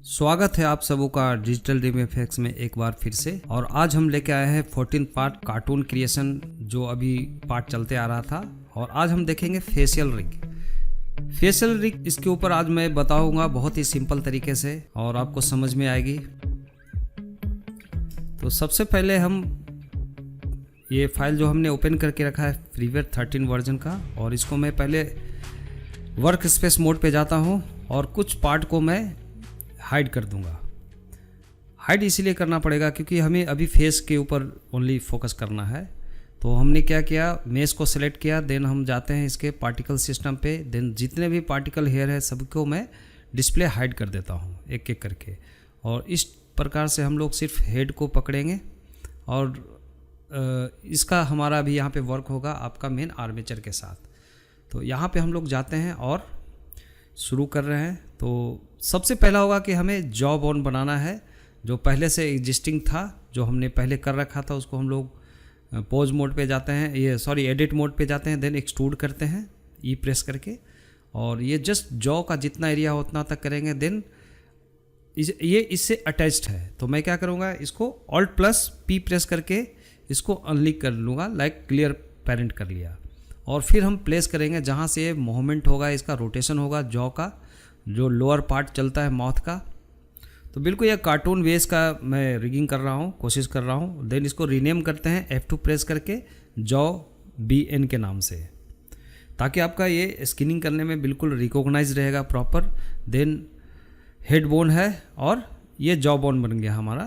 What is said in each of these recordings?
स्वागत है आप सबों का डिजिटल ड्रीम एफएक्स में एक बार फिर से। और आज हम लेके आए हैं 14 पार्ट कार्टून क्रिएशन जो अभी पार्ट चलते आ रहा था। और आज हम देखेंगे फेशियल रिग। फेशियल रिग इसके ऊपर आज मैं बताऊंगा बहुत ही सिंपल तरीके से और आपको समझ में आएगी। तो सबसे पहले हम ये फाइल जो हमने ओपन करके रखा है फ्रीवेयर 13 वर्जन का, और इसको मैं पहले वर्क स्पेस मोड पे जाता हूँ और कुछ पार्ट को मैं हाइड कर दूंगा। हाइड इसीलिए करना पड़ेगा क्योंकि हमें अभी फेस के ऊपर ओनली फोकस करना है। तो हमने क्या किया, मेश को सिलेक्ट किया, देन हम जाते हैं इसके पार्टिकल सिस्टम पे, देन जितने भी पार्टिकल हेयर है सबको मैं डिस्प्ले हाइड कर देता हूँ एक एक करके। और इस प्रकार से हम लोग सिर्फ हेड को पकड़ेंगे और इसका हमारा अभी यहाँ पे वर्क होगा आपका मेन आर्मेचर के साथ। तो यहाँ पे हम लोग जाते हैं और शुरू कर रहे हैं। तो सबसे पहला होगा कि हमें जॉ बोन बनाना है जो पहले से एग्जिस्टिंग था, जो हमने पहले कर रखा था। उसको हम लोग पोज मोड पे जाते हैं, एडिट मोड पे जाते हैं, देन एक्सट्रूड करते हैं ई प्रेस करके, और ये जस्ट जॉ का जितना एरिया हो उतना तक करेंगे। देन ये इससे अटैच्ड है तो मैं क्या करूँगा, इसको ऑल्ट प्लस पी प्रेस करके इसको अनलिक कर लूँगा, लाइक क्लियर पेरेंट कर लिया। और फिर हम प्लेस करेंगे जहाँ से ये मूवमेंट होगा, इसका रोटेशन होगा जॉ का, जो लोअर पार्ट चलता है माउथ का। तो बिल्कुल ये कार्टून बेस का मैं रिगिंग कर रहा हूँ, कोशिश कर रहा हूँ। देन इसको रीनेम करते हैं F2 प्रेस करके जॉ BN के नाम से, ताकि आपका ये स्किनिंग करने में बिल्कुल रिकॉग्नाइज रहेगा प्रॉपर। देन हेड बोन है और ये जॉ बोन बन गया हमारा।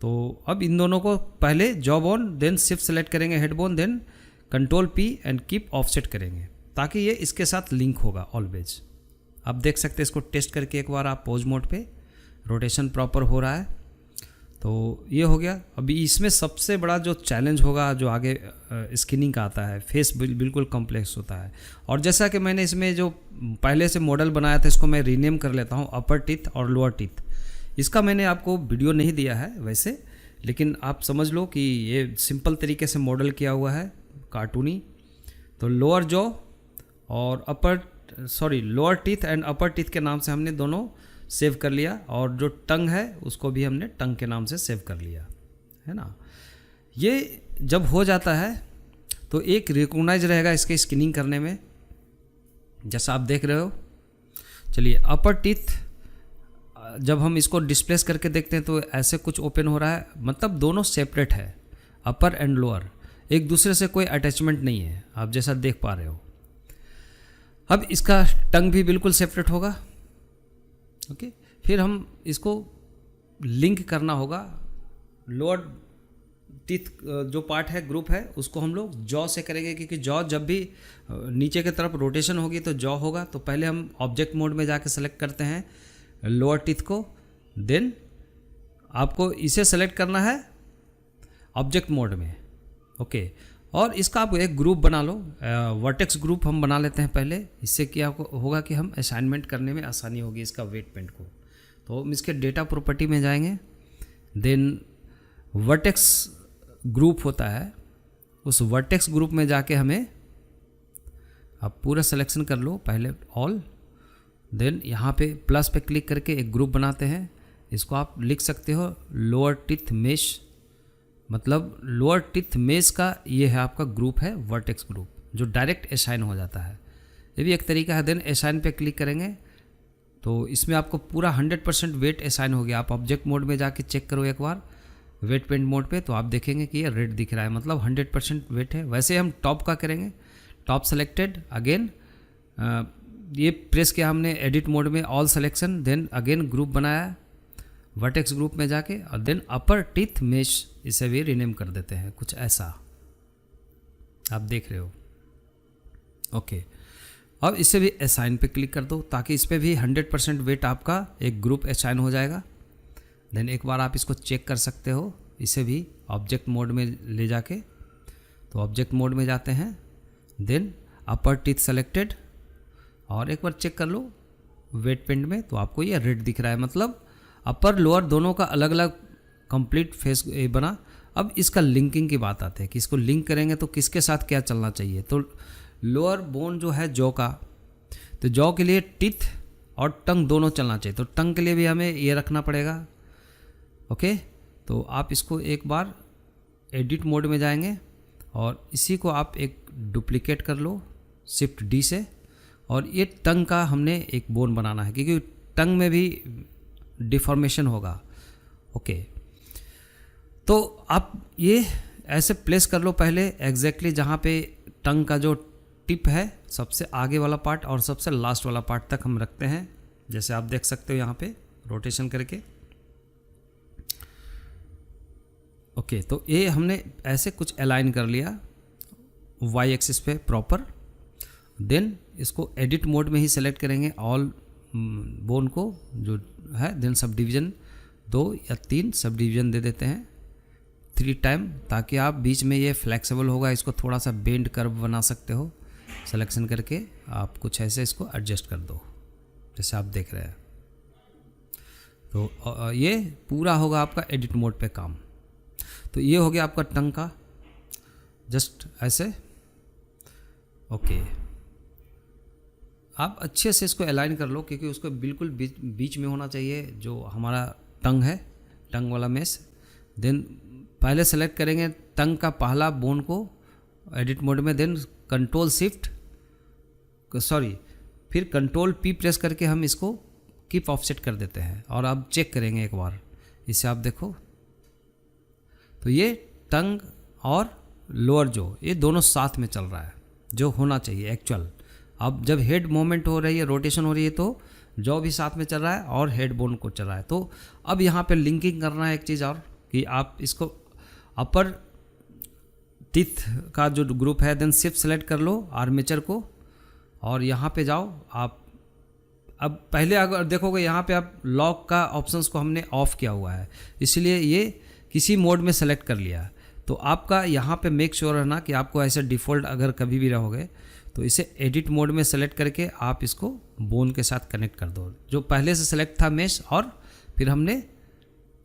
तो अब इन दोनों को पहले jaw bone, then shift select करेंगे head bone, then control P and keep offset करेंगे ताकि ये इसके साथ लिंक होगा ऑलवेज। आप देख सकते हैं इसको टेस्ट करके एक बार आप पोज मोड पे, रोटेशन प्रॉपर हो रहा है। तो ये हो गया। अभी इसमें सबसे बड़ा जो चैलेंज होगा जो आगे स्किनिंग का आता है, फेस बिल्कुल कॉम्प्लेक्स होता है। और जैसा कि मैंने इसमें जो पहले से मॉडल बनाया था इसको मैं रीनेम कर लेता हूँ अपर टीथ और लोअर टीथ। इसका मैंने आपको वीडियो नहीं दिया है वैसे, लेकिन आप समझ लो कि ये सिंपल तरीके से मॉडल किया हुआ है कार्टूनी। तो लोअर जॉ और lower teeth and upper teeth के नाम से हमने दोनों सेव कर लिया, और जो टंग है उसको भी हमने टंग के नाम से सेव कर लिया है ना। ये जब हो जाता है तो एक रिकॉग्नाइज रहेगा इसके स्किनिंग करने में, जैसा आप देख रहे हो। चलिए अपर टीथ जब हम इसको डिस्प्लेस करके देखते हैं तो ऐसे कुछ ओपन हो रहा है, मतलब दोनों सेपरेट है, अपर एंड लोअर, एक दूसरे से कोई अटैचमेंट नहीं है, आप जैसा देख पा रहे हो। अब इसका टंग भी बिल्कुल सेपरेट होगा। ओके, फिर हम इसको लिंक करना होगा। लोअर टीथ जो पार्ट है, ग्रुप है, उसको हम लोग जॉ से करेंगे, क्योंकि जॉ जब भी नीचे की तरफ रोटेशन होगी तो जॉ होगा। तो पहले हम ऑब्जेक्ट मोड में जाके सेलेक्ट करते हैं लोअर टीथ को, देन आपको इसे सेलेक्ट करना है ऑब्जेक्ट मोड में। ओके, और इसका आप एक ग्रुप बना लो, वर्टेक्स ग्रुप हम बना लेते हैं पहले। इससे क्या होगा कि हम असाइनमेंट करने में आसानी होगी इसका वेट पेंट को। तो हम इसके डेटा प्रॉपर्टी में जाएंगे, देन वर्टेक्स ग्रुप होता है, उस वर्टेक्स ग्रुप में जाके हमें आप पूरा सिलेक्शन कर लो पहले ऑल, देन यहाँ पे प्लस पे क्लिक करके एक ग्रुप बनाते हैं। इसको आप लिख सकते हो लोअर टीथ मेश, मतलब लोअर टीथ मेश का ये है आपका ग्रुप है वर्टेक्स ग्रुप, जो डायरेक्ट असाइन हो जाता है। ये भी एक तरीका है। देन असाइन पे क्लिक करेंगे तो इसमें आपको पूरा 100% वेट असाइन हो गया। आप ऑब्जेक्ट मोड में जाके चेक करो एक बार वेट पेंट मोड पे, तो आप देखेंगे कि ये रेड दिख रहा है, मतलब 100% वेट है। वैसे हम टॉप का करेंगे, टॉप सेलेक्टेड, अगेन ये प्रेस किया हमने एडिट मोड में all selection, then again group बनाया वर्टेक्स ग्रुप में जाके, और देन अपर टीथ मेश इसे भी रीनेम कर देते हैं, कुछ ऐसा आप देख रहे हो। ओके, अब इसे भी असाइन पे क्लिक कर दो ताकि इस पर भी 100% वेट आपका एक ग्रुप असाइन हो जाएगा। देन एक बार आप इसको चेक कर सकते हो, इसे भी ऑब्जेक्ट मोड में ले जाके। तो ऑब्जेक्ट मोड में जाते हैं, देन अपर टीथ सेलेक्टेड, और एक बार चेक कर लो वेट पेंट में, तो आपको ये रेड दिख रहा है, मतलब अपर लोअर दोनों का अलग अलग कंप्लीट फेस बना। अब इसका लिंकिंग की बात आती है कि इसको लिंक करेंगे तो किसके साथ क्या चलना चाहिए। तो लोअर बोन जो है जॉ का, तो जॉ के लिए टीथ और टंग दोनों चलना चाहिए। तो टंग के लिए भी हमें ये रखना पड़ेगा। ओके, तो आप इसको एक बार एडिट मोड में जाएंगे और इसी को आप एक डुप्लीकेट कर लो शिफ्ट डी से, और ये टंग का हमने एक बोन बनाना है क्योंकि टंग में भी डिफॉर्मेशन होगा। ओके, तो आप ये ऐसे प्लेस कर लो पहले एग्जैक्टली जहाँ पे टंग का जो टिप है सबसे आगे वाला पार्ट और सबसे लास्ट वाला पार्ट तक हम रखते हैं, जैसे आप देख सकते हो यहाँ पे रोटेशन करके। ओके, तो ये हमने ऐसे कुछ अलाइन कर लिया वाई एक्सिस पे प्रॉपर। देन इसको एडिट मोड में ही सेलेक्ट करेंगे ऑल बोन को जो है। देन सब डिवीज़न 2 या 3 सब डिवीज़न दे देते हैं 3 टाइम, ताकि आप बीच में ये फ्लेक्सिबल होगा, इसको थोड़ा सा बेंड कर्व बना सकते हो। सिलेक्शन करके आप कुछ ऐसे इसको एडजस्ट कर दो जैसे आप देख रहे हैं। तो ये पूरा होगा आपका एडिट मोड पे काम। तो ये हो गया आपका टंग का, जस्ट ऐसे। ओके, आप अच्छे से इसको अलाइन कर लो क्योंकि उसको बिल्कुल बीच में होना चाहिए जो हमारा टंग है, टंग वाला मेस। देन पहले सेलेक्ट करेंगे टंग का पहला बोन को एडिट मोड में, देन फिर कंट्रोल पी प्रेस करके हम इसको कीप ऑफसेट कर देते हैं। और आप चेक करेंगे एक बार, इसे आप देखो तो ये टंग और लोअर जो ये दोनों साथ में चल रहा है जो होना चाहिए एक्चुअल। अब जब हेड मूवमेंट हो रही है, रोटेशन हो रही है, तो जॉ भी साथ में चल रहा है और हेड बोन को चल रहा है। तो अब यहाँ पे लिंकिंग करना है एक चीज़ और, कि आप इसको अपर टीथ का जो ग्रुप है, देन शिफ्ट सेलेक्ट कर लो आर्मेचर को और यहाँ पे जाओ आप। अब पहले अगर देखोगे यहाँ पे आप लॉक का ऑप्शंस को हमने ऑफ किया हुआ है, इसलिए ये किसी मोड में सेलेक्ट कर लिया। तो आपका यहाँ पे मेक श्योर रहना कि आपको ऐसे डिफ़ॉल्ट अगर कभी भी रहोगे तो इसे एडिट मोड में सेलेक्ट करके आप इसको बोन के साथ कनेक्ट कर दो। जो पहले से सेलेक्ट था मेश, और फिर हमने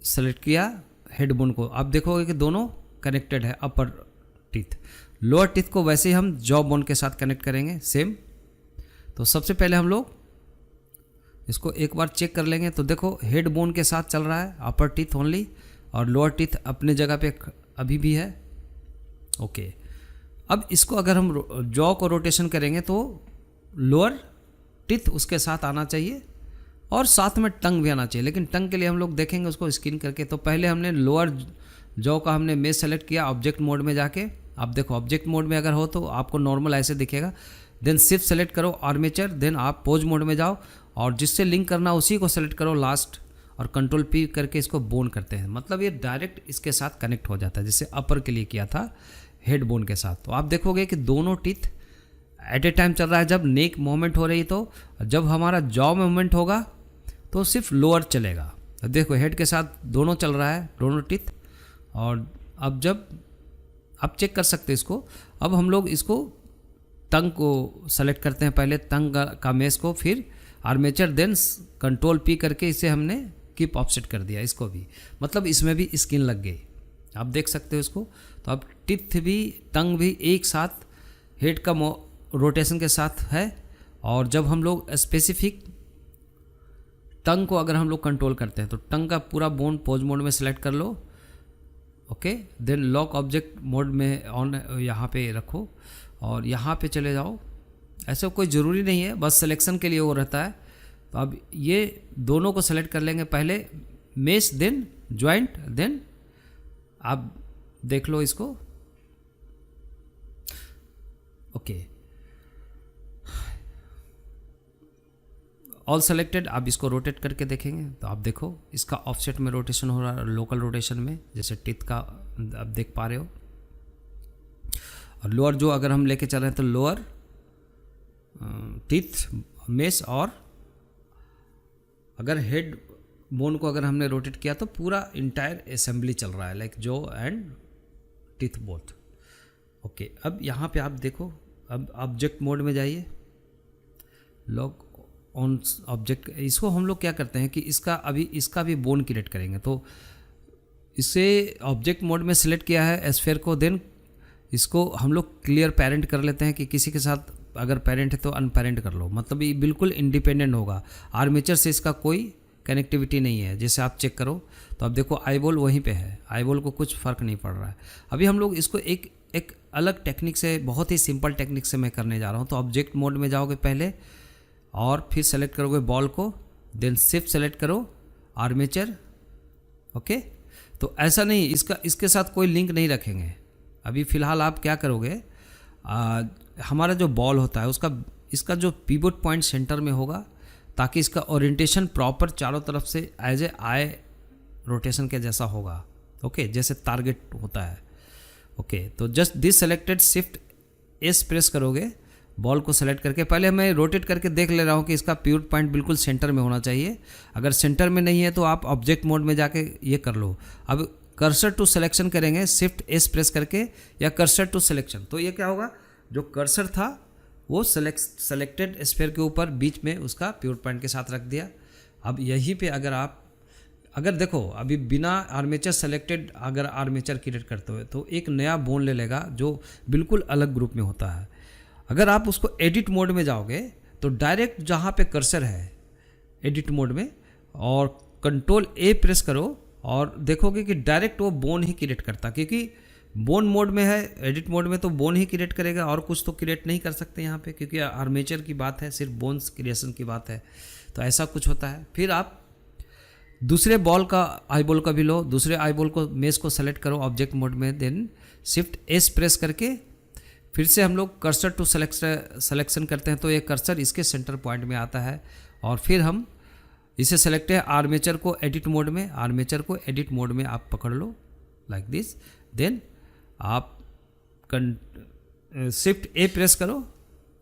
सेलेक्ट किया हेड बोन को। आप देखोगे कि दोनों कनेक्टेड है। अपर टीथ, लोअर टीथ को वैसे ही हम जॉ बोन के साथ कनेक्ट करेंगे सेम। तो सबसे पहले हम लोग इसको एक बार चेक कर लेंगे। तो देखो हेड बोन के साथ चल रहा है अपर टीथ ओनली, और लोअर टीथ अपने जगह पे अभी भी है। ओके, अब इसको अगर हम जॉ को रोटेशन करेंगे तो लोअर टीथ उसके साथ आना चाहिए और साथ में टंग भी आना चाहिए। लेकिन टंग के लिए हम लोग देखेंगे उसको स्क्रीन करके। तो पहले हमने लोअर जॉ का हमने मेश सेलेक्ट किया ऑब्जेक्ट मोड में जाके। आप देखो ऑब्जेक्ट मोड में अगर हो तो आपको नॉर्मल ऐसे दिखेगा। देन शिफ्ट सेलेक्ट करो आर्मेचर, देन आप पोज मोड में जाओ और जिससे लिंक करना उसी को सेलेक्ट करो लास्ट, और कंट्रोल पी करके इसको बोन करते हैं। मतलब ये डायरेक्ट इसके साथ कनेक्ट हो जाता है, जैसे अपर के लिए किया था हेड बोन के साथ। तो आप देखोगे कि दोनों टीथ एट ए टाइम चल रहा है। जब नेक मूवमेंट हो रही है, तो जब हमारा जॉ मूवमेंट होगा तो सिर्फ लोअर चलेगा। देखो हेड के साथ दोनों चल रहा है, दोनों टीथ। और अब जब आप चेक कर सकते हैं इसको, अब हम लोग इसको टंग को सेलेक्ट करते हैं, पहले टंग का मेश को, फिर आर्मेचर, देन कंट्रोल पी करके इसे हमने कीप ऑफसेट कर दिया इसको भी। मतलब इसमें भी स्किन लग गई, आप देख सकते हो इसको। तो अब टिथ भी टंग भी एक साथ हेड का रोटेशन के साथ है। और जब हम लोग स्पेसिफिक टंग को अगर हम लोग कंट्रोल करते हैं तो टंग का पूरा बोन पोज मोड में सेलेक्ट कर लो। Okay, then lock object mode में ऑन यहाँ पे रखो और यहाँ पे चले जाओ। ऐसा कोई ज़रूरी नहीं है, बस सिलेक्शन के लिए वो रहता है। तो अब ये दोनों को सेलेक्ट कर लेंगे, पहले मेश देन ज्वाइंट, देन आप देख लो इसको। Okay, all selected. आप इसको रोटेट करके देखेंगे तो आप देखो इसका ऑफसेट में रोटेशन हो रहा है, लोकल रोटेशन में, जैसे टिथ का आप देख पा रहे हो। और लोअर जो अगर हम लेके चल रहे हैं तो लोअर टिथ मेश, और अगर हेड बोन को अगर हमने रोटेट किया तो पूरा इंटायर असेंबली चल रहा है, like jaw and teeth both. Okay, अब यहाँ पे आप देखो, अब ऑब्जेक्ट मोड में जाइए, लॉक ऑन ऑब्जेक्ट। इसको हम लोग क्या करते हैं कि इसका भी बोन क्रिएट करेंगे। तो इसे ऑब्जेक्ट मोड में सेलेक्ट किया है एस्फेयर को, देन इसको हम लोग क्लियर पेरेंट कर लेते हैं कि किसी के साथ अगर पेरेंट है तो अनपेरेंट कर लो, मतलब ये बिल्कुल इंडिपेंडेंट होगा। आर्मेचर से इसका कोई कनेक्टिविटी नहीं है। जैसे आप चेक करो तो अब देखो आई बॉल वहीं पे है, आई बॉल को कुछ फ़र्क नहीं पड़ रहा है। अभी हम लोग इसको एक अलग टेक्निक से, बहुत ही सिंपल टेक्निक से मैं करने जा रहा हूँ। तो ऑब्जेक्ट मोड में जाओगे पहले और फिर सेलेक्ट करोगे बॉल को, देन शिफ्ट सेलेक्ट करो आर्मेचर। ओके, तो ऐसा नहीं, इसके साथ कोई लिंक नहीं रखेंगे। अभी फ़िलहाल आप क्या करोगे, हमारा जो बॉल होता है इसका जो पिवट पॉइंट सेंटर में होगा, ताकि इसका ओरिएंटेशन प्रॉपर चारों तरफ से एज ए आई रोटेशन के जैसा होगा। ओके, जैसे टारगेट होता है। ओके, तो just this selected, shift S press करोगे बॉल को सेलेक्ट करके। पहले मैं रोटेट करके देख ले रहा हूँ कि इसका पिवट पॉइंट बिल्कुल सेंटर में होना चाहिए। अगर सेंटर में नहीं है तो आप ऑब्जेक्ट मोड में जाके ये कर लो। अब कर्सर टू सिलेक्शन करेंगे शिफ्ट एस प्रेस करके, या कर्सर टू सिलेक्शन। तो ये क्या होगा, जो कर्सर था वो सेलेक्टेड स्फीयर के ऊपर बीच में उसका पिवट पॉइंट के साथ रख दिया। अब यहीं पे अगर देखो अभी बिना आर्मेचर सेलेक्टेड अगर आर्मेचर क्रिएट करते हुए तो एक नया बोन ले लेगा जो बिल्कुल अलग ग्रुप में होता है। अगर आप उसको एडिट मोड में जाओगे तो डायरेक्ट जहाँ पे कर्सर है एडिट मोड में, और कंट्रोल ए प्रेस करो और देखोगे कि डायरेक्ट वो बोन ही क्रिएट करता, क्योंकि बोन मोड में है। एडिट मोड में तो बोन ही क्रिएट करेगा, और कुछ तो क्रिएट नहीं कर सकते यहाँ पे, क्योंकि आर्मेचर की बात है, सिर्फ बोन्स क्रिएशन की बात है। तो ऐसा कुछ होता है। फिर आप दूसरे बॉल का आई बॉल का भी लो, दूसरे आई बॉल को मेश को सेलेक्ट करो ऑब्जेक्ट मोड में, देन शिफ्ट एस प्रेस करके फिर से हम लोग कर्सर टू सेलेक्शन करते हैं। तो ये कर्सर इसके सेंटर पॉइंट में आता है, और फिर हम इसे सेलेक्ट है आर्मेचर को एडिट मोड में, आर्मेचर को एडिट मोड में आप पकड़ लो लाइक दिस। देन आप शिफ्ट ए प्रेस करो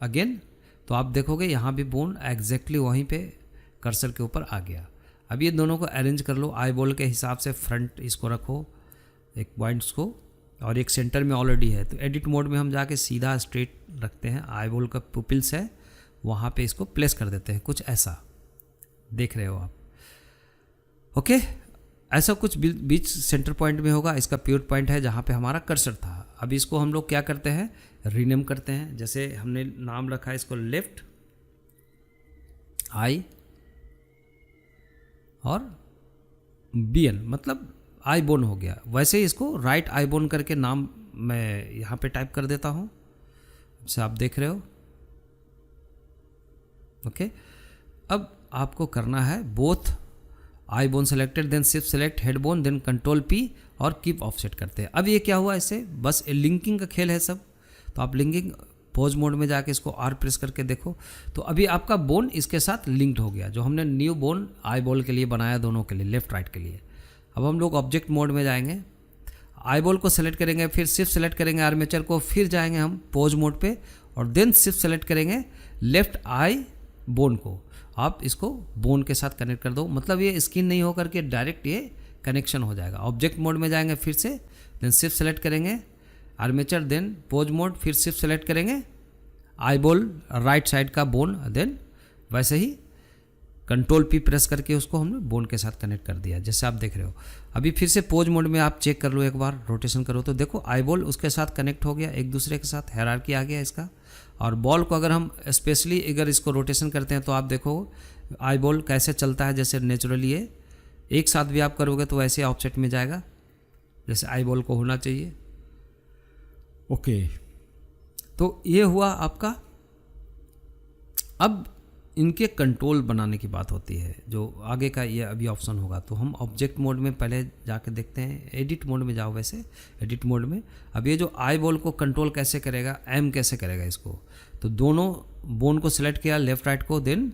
अगेन, तो आप देखोगे यहाँ भी बोन एग्जैक्टली वहीं पे कर्सर के ऊपर आ गया। अब ये दोनों को अरेंज कर लो आई बॉल के हिसाब से, फ्रंट इसको रखो एक पॉइंट्स को, और एक सेंटर में ऑलरेडी है। तो एडिट मोड में हम जाके सीधा स्ट्रेट रखते हैं, आई बॉल का पुपिल्स है वहाँ पे इसको प्लेस कर देते हैं, कुछ ऐसा देख रहे हो आप। ओके, ऐसा कुछ बीच सेंटर पॉइंट में होगा। इसका पिवट पॉइंट है जहाँ पे हमारा कर्सर था। अब इसको हम लोग क्या करते हैं, रीनेम करते हैं। जैसे हमने नाम रखा है इसको लेफ्ट आई और बीएन, मतलब आई बोन हो गया। वैसे ही इसको राइट आई बोन करके नाम मैं यहाँ पे टाइप कर देता हूँ, जैसे आप देख रहे हो। ओके, अब आपको करना है both eye bone selected, then shift select head bone, then control P और कीप ऑफसेट करते हैं। अब ये क्या हुआ, इससे बस लिंकिंग का खेल है सब। तो आप लिंकिंग पोज मोड में जाके इसको आर प्रेस करके देखो, तो अभी आपका बोन इसके साथ लिंक्ड हो गया, जो हमने न्यू बोन आई बॉल के लिए बनाया, दोनों के लिए, लेफ्ट राइट के लिए। अब हम लोग ऑब्जेक्ट मोड में जाएंगे, आई बॉल को सेलेक्ट करेंगे, फिर शिफ्ट सेलेक्ट करेंगे आर्मेचर को, फिर जाएंगे हम पोज मोड पे और देन शिफ्ट सेलेक्ट करेंगे लेफ्ट आई बोन को। आप इसको बोन के साथ कनेक्ट कर दो, मतलब ये स्किन नहीं होकर के डायरेक्ट ये कनेक्शन हो जाएगा। ऑब्जेक्ट मोड में जाएंगे फिर से, देन शिफ्ट सेलेक्ट करेंगे आर्मेचर, देन पोज मोड, फिर शिफ्ट सेलेक्ट करेंगे आई बॉल राइट साइड का बोन, देन वैसे ही कंट्रोल पी प्रेस करके उसको हमने बोन के साथ कनेक्ट कर दिया, जैसे आप देख रहे हो। अभी फिर से पोज मोड में आप चेक कर लो, एक बार रोटेशन करो तो देखो आई बॉल उसके साथ कनेक्ट हो गया, एक दूसरे के साथ हायरार्की आ गया इसका। और बॉल को अगर हम स्पेशली अगर इसको रोटेशन करते हैं तो आप देखो आई बॉल कैसे चलता है, जैसे नेचुरली ये एक साथ भी आप करोगे तो वैसे ऑफसेट में जाएगा जैसे आई बॉल को होना चाहिए। ओके, तो ये हुआ आपका। अब इनके कंट्रोल बनाने की बात होती है, जो आगे का ये अभी ऑप्शन होगा। तो हम ऑब्जेक्ट मोड में पहले जाके देखते हैं, एडिट मोड में जाओ, वैसे एडिट मोड में। अब ये जो आई बॉल को कंट्रोल कैसे करेगा, एम कैसे करेगा इसको, तो दोनों बोन को सिलेक्ट किया लेफ्ट राइट को, देन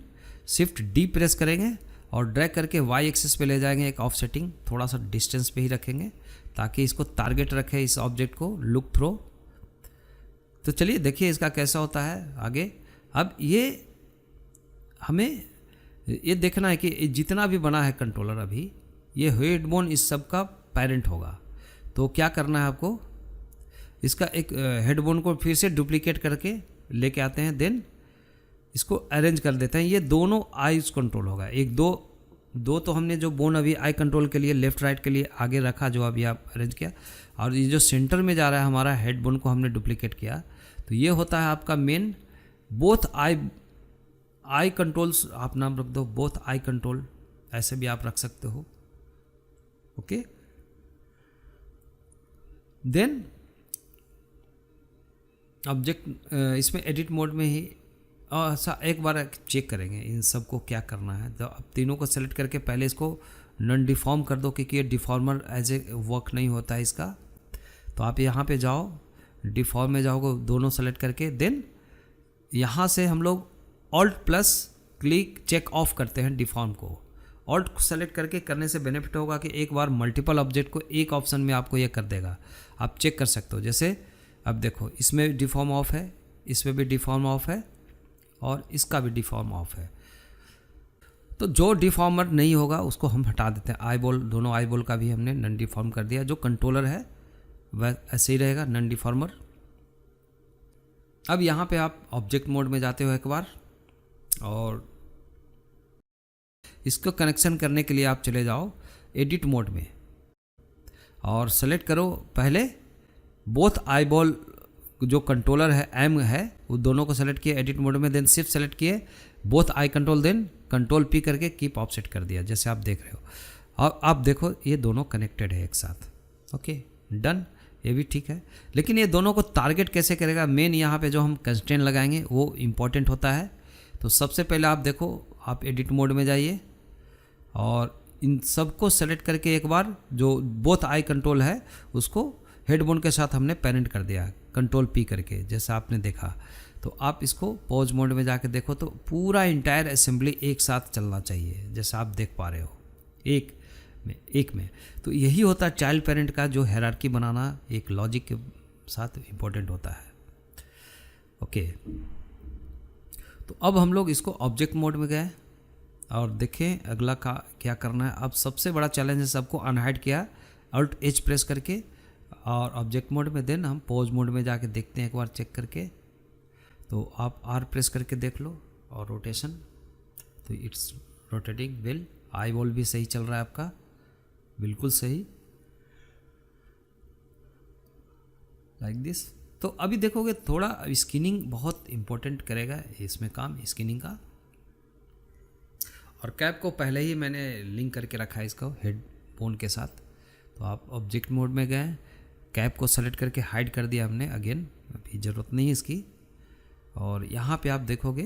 शिफ्ट डी प्रेस करेंगे और ड्रैग करके वाई एक्सिस पे ले जाएंगे, एक ऑफसेटिंग थोड़ा सा डिस्टेंस पे ही रखेंगे ताकि इसको टारगेट रखे इस ऑब्जेक्ट को, लुक थ्रो। तो चलिए देखिए इसका कैसा होता है आगे। अब ये हमें ये देखना है कि जितना भी बना है कंट्रोलर अभी, ये हेड बोन इस सब का पेरेंट होगा। तो क्या करना है आपको, इसका एक हेड बोन को फिर से डुप्लीकेट करके लेके आते हैं, देन इसको अरेंज कर देते हैं। ये दोनों आईज कंट्रोल होगा, एक दो तो हमने जो बोन अभी आई कंट्रोल के लिए लेफ्ट राइट के लिए आगे रखा, जो अभी आप अरेंज किया, और ये जो सेंटर में जा रहा है हमारा हेड बोन को हमने डुप्लीकेट किया। तो ये होता है आपका मेन बोथ आई कंट्रोल्स आप नाम रख दो, बोथ आई कंट्रोल, ऐसे भी आप रख सकते हो। ओके, देन ऑब्जेक्ट इसमें एडिट मोड में ही एक बार चेक करेंगे इन सबको क्या करना है। तो अब तीनों को सेलेक्ट करके पहले इसको नॉन डिफॉर्म कर दो, क्योंकि ये डिफॉर्मर एज ए वर्क नहीं होता है इसका। तो आप यहाँ पे जाओ, डिफॉर्म में जाओगे, दोनों सेलेक्ट करके देन यहाँ से हम लोग alt plus click check off करते हैं डिफॉर्म को। ऑल्ट सेलेक्ट करके करने से बेनिफिट होगा कि एक बार मल्टीपल ऑब्जेक्ट को एक ऑप्शन में आपको ये कर देगा, आप चेक कर सकते हो। जैसे अब देखो इसमें डिफॉर्म ऑफ है, इसमें भी डिफॉर्म ऑफ है और इसका भी डिफॉर्म ऑफ है। तो जो डिफॉर्मर नहीं होगा उसको हम हटा देते हैं। आई बॉल, दोनों आई बॉल का भी हमने नॉन डिफॉर्म कर दिया। जो कंट्रोलर है वह ऐसे ही रहेगा, नॉन डिफॉर्मर। अब यहाँ पे आप ऑब्जेक्ट मोड में जाते हो एक बार, और इसको कनेक्शन करने के लिए आप चले जाओ एडिट मोड में और सेलेक्ट करो पहले बोथ आई बॉल, जो कंट्रोलर है एम है, वो दोनों को सेलेक्ट किए एडिट मोड में, देन शिफ्ट सेलेक्ट किए both eye control, then control P करके कीप ऑफसेट कर दिया, जैसे आप देख रहे हो। और आप देखो ये दोनों कनेक्टेड है एक साथ। ओके, डन, ये भी ठीक है। लेकिन ये दोनों को टारगेट कैसे करेगा, मेन यहाँ पे जो हम कंस्ट्रेंट लगाएंगे वो इम्पॉर्टेंट होता है। तो सबसे पहले आप देखो, आप एडिट मोड में जाइए और इन सबको सेलेक्ट करके एक बार जो बोथ आई कंट्रोल है उसको हेडबोन के साथ हमने पेरेंट कर दिया, कंट्रोल पी करके, जैसा आपने देखा। तो आप इसको पॉज मोड में जाके देखो तो पूरा इंटायर असेंबली एक साथ चलना चाहिए, जैसा आप देख पा रहे हो एक में। तो यही होता है चाइल्ड पेरेंट का जो हायरार्की बनाना एक लॉजिक के साथ इम्पोर्टेंट होता है। ओके, तो अब हम लोग इसको ऑब्जेक्ट मोड में गए और देखें अगला का क्या करना है। अब सबसे बड़ा चैलेंज है, सबको अनहाइड किया अल्ट एच प्रेस करके और ऑब्जेक्ट मोड में, देन हम पॉज मोड में जाके देखते हैं एक बार चेक करके। तो आप आर प्रेस करके देख लो और रोटेशन, तो it's rotating well. Eye ball भी सही चल रहा है आपका, बिल्कुल सही, लाइक दिस। तो अभी देखोगे थोड़ा स्किनिंग बहुत इंपॉर्टेंट करेगा इसमें काम, स्किनिंग का। और कैप को पहले ही मैंने लिंक करके रखा है इसको हेडफोन के साथ। तो आप ऑब्जेक्ट मोड में गए, कैप को सेलेक्ट करके हाइड कर दिया हमने, अगेन अभी ज़रूरत नहीं है इसकी। और यहाँ पे आप देखोगे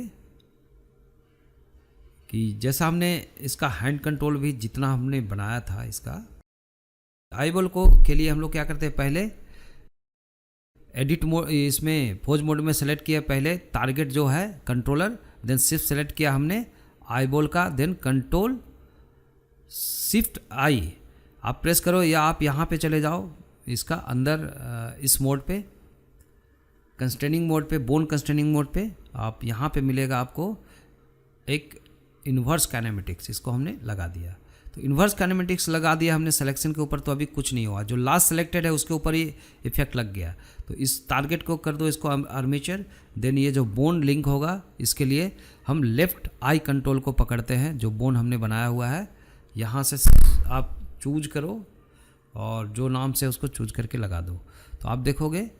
कि जैसा हमने इसका हैंड कंट्रोल भी जितना हमने बनाया था इसका, आई बॉल को के लिए हम लोग क्या करते हैं, पहले एडिट मोड, इसमें पोज मोड में सेलेक्ट किया पहले टारगेट जो है कंट्रोलर, देन शिफ्ट सेलेक्ट किया हमने आई बॉल का, देन कंट्रोल शिफ्ट आई आप प्रेस करो, या आप यहाँ पे चले जाओ इसका अंदर इस मोड पे, कंस्ट्रेनिंग मोड पे, बोन कंस्ट्रेनिंग मोड पे। आप यहाँ पे मिलेगा आपको एक इन्वर्स काइनेमेटिक्स, इसको हमने लगा दिया। तो इन्वर्स काइनेमेटिक्स लगा दिया हमने सिलेक्शन के ऊपर, तो अभी कुछ नहीं हुआ, जो लास्ट सेलेक्टेड है उसके ऊपर ही इफेक्ट लग गया। तो इस टारगेट को कर दो इसको आर्मेचर, देन ये जो बोन लिंक होगा इसके लिए हम लेफ्ट आई कंट्रोल को पकड़ते हैं, जो बोन हमने बनाया हुआ है यहाँ से आप चूज करो और जो नाम से उसको चूज करके लगा दो। तो आप देखोगे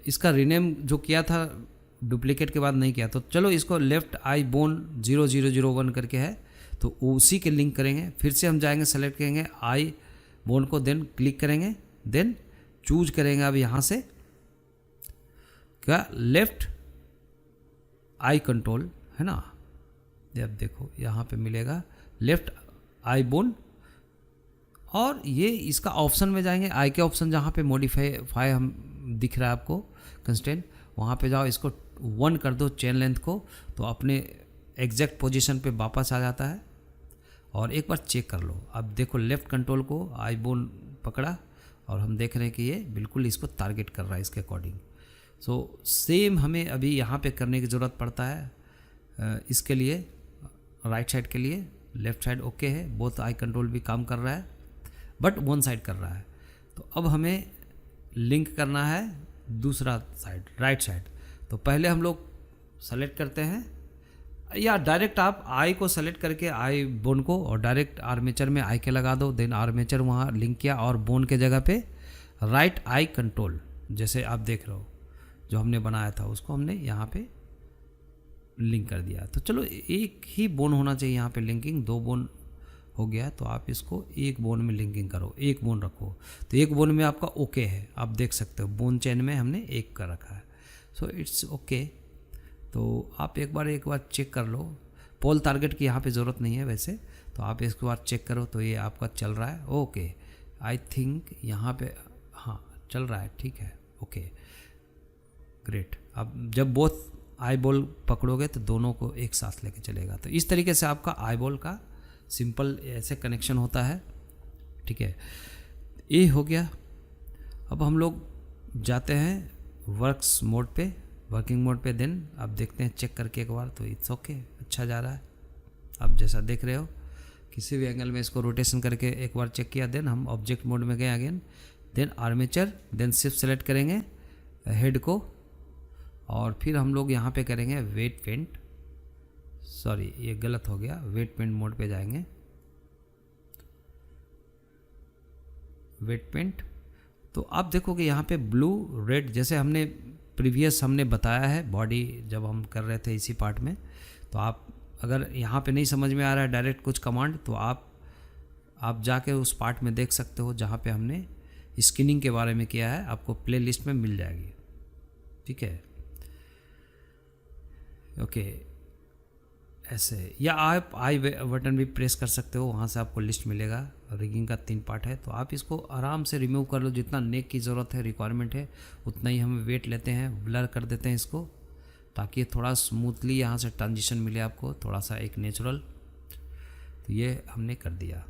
इसका रीनेम जो किया था डुप्लीकेट के बाद नहीं किया, तो चलो इसको लेफ्ट आई बोन 0001 करके है, तो उसी के लिंक करेंगे। फिर से हम जाएंगे, सेलेक्ट करेंगे आई बोन को, देन क्लिक करेंगे, देन चूज करेंगे अब यहाँ से क्या लेफ्ट आई कंट्रोल है ना। अब देखो यहाँ पे मिलेगा लेफ्ट आई बोन, और ये इसका ऑप्शन में जाएंगे, आई के ऑप्शन जहाँ पे मॉडिफाई हम दिख रहा है आपको कंस्ट्रेंट, वहाँ पे जाओ, इसको 1 कर दो चेन लेंथ को, तो अपने एग्जैक्ट पोजीशन पे वापस आ जाता है। और एक बार चेक कर लो, अब देखो लेफ़्ट कंट्रोल को आई बोन पकड़ा और हम देख रहे हैं कि ये बिल्कुल इसको टारगेट कर रहा है इसके अकॉर्डिंग। सो सेम हमें अभी यहाँ पे करने की ज़रूरत पड़ता है। इसके लिए राइट साइड के लिए लेफ़्ट साइड ओके है, बोथ आई कंट्रोल भी काम कर रहा है, बट वन साइड कर रहा है। तो अब हमें लिंक करना है दूसरा साइड, राइट साइड। तो पहले हम लोग सेलेक्ट करते हैं, या डायरेक्ट आप आई को सेलेक्ट करके आई बोन को और डायरेक्ट आर्मेचर में आई के लगा दो, देन आर्मेचर वहाँ लिंक किया और बोन के जगह पे राइट आई कंट्रोल, जैसे आप देख रहे हो जो हमने बनाया था उसको हमने यहाँ पे लिंक कर दिया। तो चलो एक ही बोन होना चाहिए यहाँ पे लिंकिंग, 2 बोन हो गया तो आप इसको एक बोन में लिंकिंग करो, एक बोन रखो। तो एक बोन में आपका ओके है, आप देख सकते हो बोन चेन में हमने एक कर रखा है, सो इट्स ओके। तो आप एक बार चेक कर लो। पोल टारगेट की यहाँ पे ज़रूरत नहीं है वैसे, तो आप इसके बाद चेक करो तो ये आपका चल रहा है ओके। आई थिंक यहाँ पे हाँ चल रहा है, ठीक है ओके ग्रेट। अब जब बोथ आई बॉल पकड़ोगे तो दोनों को एक साथ लेके चलेगा। तो इस तरीके से आपका आई बॉल का सिंपल ऐसे कनेक्शन होता है, ठीक है। ये हो गया। अब हम लोग जाते हैं वर्क्स मोड पे, वर्किंग मोड पे। देन आप देखते हैं चेक करके एक बार, तो इट्स ओके, अच्छा जा रहा है। आप जैसा देख रहे हो किसी भी एंगल में इसको रोटेशन करके एक बार चेक किया। देन हम ऑब्जेक्ट मोड में गए again, then armature, then shift select करेंगे हेड को, और फिर हम लोग यहाँ पे करेंगे वेट पेंट, सॉरी ये गलत हो गया, वेट पेंट मोड पे जाएंगे, वेट पेंट। तो आप देखोगे यहाँ पे ब्लू रेड, जैसे हमने प्रीवियस हमने बताया है बॉडी जब हम कर रहे थे इसी पार्ट में। तो आप अगर यहाँ पे नहीं समझ में आ रहा है डायरेक्ट कुछ कमांड, तो आप जाके उस पार्ट में देख सकते हो जहाँ पे हमने स्किनिंग के बारे में किया है, आपको प्ले लिस्ट में मिल जाएगी, ठीक है ओके। ऐसे, या आप आई बटन भी प्रेस कर सकते हो, वहाँ से आपको लिस्ट मिलेगा। रिगिंग का 3 पार्ट है, तो आप इसको आराम से रिमूव कर लो, जितना नेक की ज़रूरत है रिक्वायरमेंट है उतना ही हम वेट लेते हैं, ब्लर कर देते हैं इसको, ताकि थोड़ा स्मूथली यहाँ से ट्रांजिशन मिले आपको, थोड़ा सा एक नेचुरल। तो ये हमने कर दिया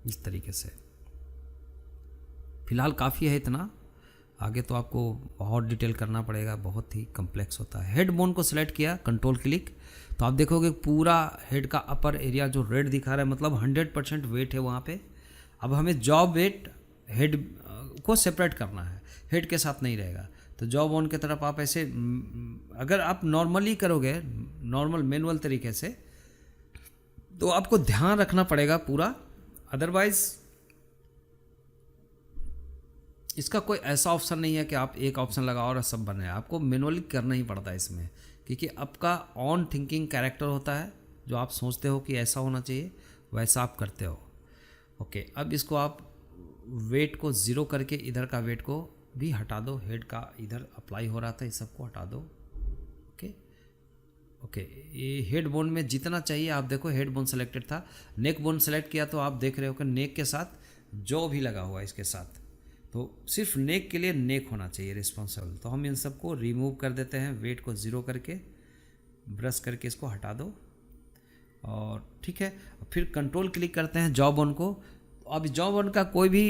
इस तरीके से। फिलहाल काफ़ी है इतना, आगे तो आपको बहुत डिटेल करना पड़ेगा, बहुत ही कम्प्लेक्स होता है। हेड बोन को सिलेक्ट किया, कंट्रोल क्लिक, तो आप देखोगे पूरा हेड का अपर एरिया जो रेड दिखा रहा है, मतलब 100% वेट है वहाँ पे। अब हमें जॉब वेट हेड को सेपरेट करना है, हेड के साथ नहीं रहेगा। तो जॉब बोन की तरफ आप ऐसे, अगर आप नॉर्मली करोगे, नॉर्मल मैनुअल तरीके से, तो आपको ध्यान रखना पड़ेगा पूरा, अदरवाइज इसका कोई ऐसा ऑप्शन नहीं है कि आप एक ऑप्शन लगाओ और सब बने। आपको मैनुअली करना ही पड़ता है इसमें, क्योंकि आपका ऑन थिंकिंग कैरेक्टर होता है, जो आप सोचते हो कि ऐसा होना चाहिए वैसा आप करते हो ओके। अब इसको आप वेट को 0 करके इधर का वेट को भी हटा दो, हेड का इधर अप्लाई हो रहा था इस सबको हटा दो ओके ओके। ये हेड बोन में जितना चाहिए आप देखो, हेड बोन सेलेक्टेड था, नेक बोन सेलेक्ट किया, तो आप देख रहे हो कि नेक के साथ जॉ भी लगा हुआ है इसके साथ, तो सिर्फ नेक के लिए नेक होना चाहिए रिस्पॉन्सिबल। तो हम इन सबको रिमूव कर देते हैं, वेट को 0 करके ब्रश करके इसको हटा दो, और ठीक है। फिर कंट्रोल क्लिक करते हैं जॉब ऑन को। अब जॉब ऑन का कोई भी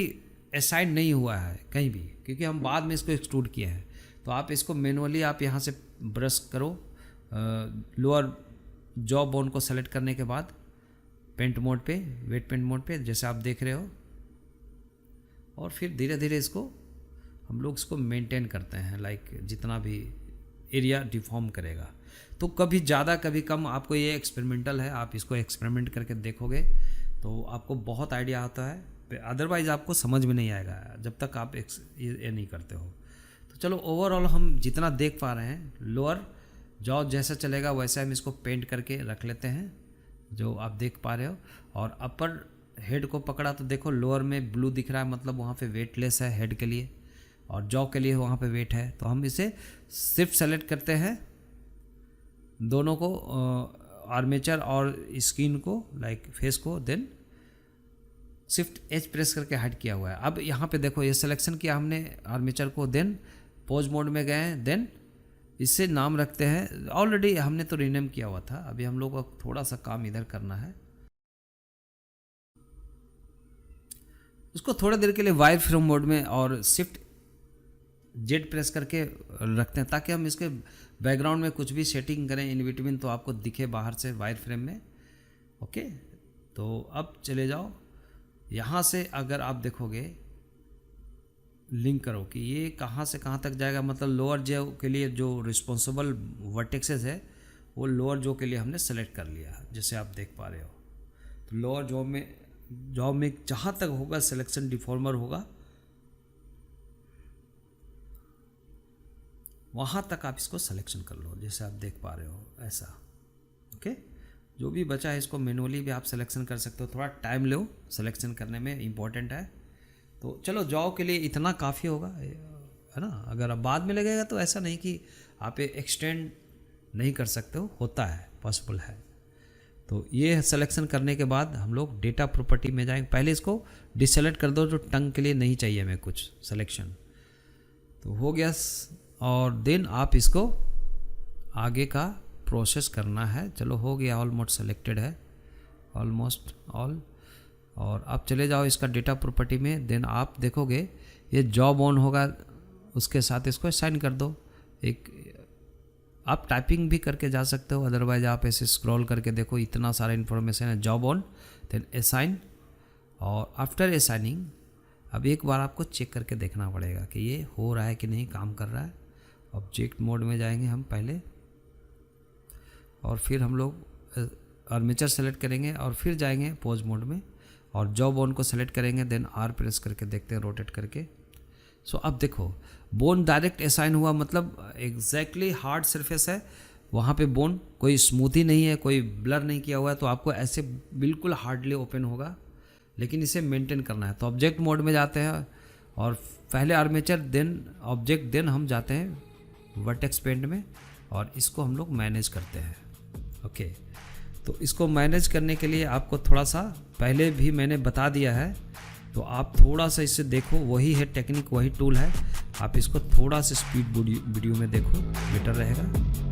असाइन नहीं हुआ है कहीं भी, क्योंकि हम बाद में इसको एक्सट्रूड किए हैं। तो आप इसको मैनुअली आप यहाँ से ब्रश करो, लोअर जॉब ऑन को सेलेक्ट करने के बाद पेंट मोड पे, वेट पेंट मोड पे जैसे आप देख रहे हो, और फिर धीरे धीरे इसको हम लोग इसको मेंटेन करते हैं, लाइक जितना भी एरिया डिफॉर्म करेगा। तो कभी ज़्यादा कभी कम, आपको ये एक्सपेरिमेंटल है, आप इसको एक्सपेरिमेंट करके देखोगे तो आपको बहुत आइडिया आता है, अदरवाइज़ आपको समझ में नहीं आएगा जब तक आप ये नहीं करते हो। तो चलो ओवरऑल हम जितना देख पा रहे हैं, लोअर जॉ जैसा चलेगा वैसे हम इसको पेंट करके रख लेते हैं जो आप देख पा रहे हो। और अपर हेड को पकड़ा तो देखो लोअर में ब्लू दिख रहा है, मतलब वहाँ पे वेटलेस है हेड के लिए, और जॉ के लिए वहाँ पे वेट है। तो हम इसे शिफ्ट सेलेक्ट करते हैं दोनों को, आर्मेचर और स्किन को, लाइक फेस को, देन शिफ्ट एच प्रेस करके हाइड किया हुआ है। अब यहाँ पे देखो ये सिलेक्शन किया हमने आर्मेचर को, देन पोज मोड में गए, देन इससे नाम रखते हैं, ऑलरेडी हमने तो रीनेम किया हुआ था, अभी हम लोग को थोड़ा सा काम इधर करना है। उसको थोड़ी देर के लिए वायर फ्रेम मोड में और शिफ्ट जेड प्रेस करके रखते हैं, ताकि हम इसके बैकग्राउंड में कुछ भी सेटिंग करें इन बिटवीन तो आपको दिखे बाहर से वायर फ्रेम में ओके। तो अब चले जाओ यहाँ से, अगर आप देखोगे लिंक करो कि ये कहाँ से कहाँ तक जाएगा, मतलब लोअर जो के लिए जो रिस्पॉन्सिबल वर्टेक्सेस है वो लोअर जो के लिए हमने सेलेक्ट कर लिया, जैसे आप देख पा रहे हो। तो लोअर जॉब में जहाँ तक होगा सिलेक्शन डिफॉर्मर होगा, वहाँ तक आप इसको सिलेक्शन कर लो, जैसे आप देख पा रहे हो ऐसा। ओके, जो भी बचा है इसको मैनुअली भी आप सिलेक्शन कर सकते हो, थोड़ा टाइम लो सिलेक्शन करने में, इम्पॉर्टेंट है। तो चलो जॉब के लिए इतना काफ़ी होगा, है ना। अगर अब बाद में लगेगा तो ऐसा नहीं कि आप एक्सटेंड नहीं कर सकते हो, होता है, पॉसिबल है। तो ये सिलेक्शन करने के बाद हम लोग डेटा प्रॉपर्टी में जाएंगे। पहले इसको डिसेलेक्ट कर दो, जो टंग के लिए नहीं चाहिए हमें कुछ सिलेक्शन, तो हो गया। और देन आप इसको आगे का प्रोसेस करना है। चलो हो गया, ऑलमोस्ट सेलेक्टेड है, ऑलमोस्ट ऑल। और आप चले जाओ इसका डेटा प्रॉपर्टी में। देन आप देखोगे ये जॉब ऑन होगा, उसके साथ इसको असाइन कर दो। एक आप टाइपिंग भी करके जा सकते हो, अदरवाइज आप ऐसे स्क्रॉल करके देखो, इतना सारा इन्फॉर्मेशन है। Job on, then assign. और आफ्टर असाइनिंग अब एक बार आपको चेक करके देखना पड़ेगा कि ये हो रहा है कि नहीं, काम कर रहा है। ऑब्जेक्ट मोड में जाएंगे हम पहले, और फिर हम लोग आर्मेचर सेलेक्ट करेंगे, और फिर जाएंगे पोज मोड में, और जॉब ऑन को सेलेक्ट करेंगे। देन आर प्रेस करके देखते हैं, रोटेट करके। सो अब देखो बोन डायरेक्ट असाइन हुआ, मतलब एग्जैक्टली हार्ड सरफेस है वहाँ पे बोन, कोई स्मूथी नहीं है, कोई ब्लर नहीं किया हुआ है, तो आपको ऐसे बिल्कुल हार्डली ओपन होगा। लेकिन इसे मेंटेन करना है, तो ऑब्जेक्ट मोड में जाते हैं, और पहले आर्मेचर देन ऑब्जेक्ट, देन हम जाते हैं वर्टेक्स पेंट में, और इसको हम लोग मैनेज करते हैं। ओके, तो इसको मैनेज करने के लिए आपको थोड़ा सा पहले भी मैंने बता दिया है, तो आप थोड़ा सा इसे देखो, वही है टेक्निक, वही टूल है। आप इसको थोड़ा सा स्पीड वीडियो में देखो, बेटर रहेगा।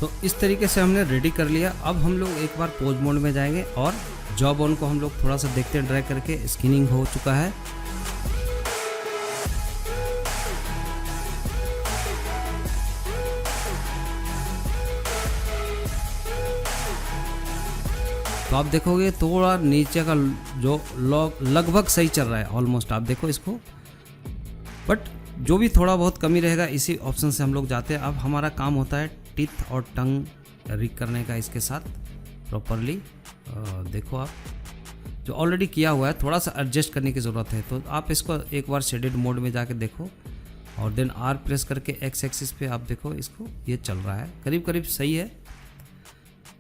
तो इस तरीके से हमने रेडी कर लिया। अब हम लोग एक बार पोज मोड में जाएंगे, और जॉब ऑन को हम लोग थोड़ा सा देखते हैं, ड्रैग करके स्किनिंग हो चुका है। तो आप देखोगे थोड़ा नीचे का जो लगभग सही चल रहा है, ऑलमोस्ट। आप देखो इसको, बट जो भी थोड़ा बहुत कमी रहेगा, इसी ऑप्शन से हम लोग जाते हैं। अब हमारा काम होता है टीथ और टंग रिग करने का इसके साथ प्रॉपरली। देखो आप जो ऑलरेडी किया हुआ है, थोड़ा सा एडजस्ट करने की ज़रूरत है, तो आप इसको एक बार शेडेड मोड में जाके देखो, और देन आर प्रेस करके एक्स एक्सिस पे आप देखो इसको, ये चल रहा है करीब करीब सही है।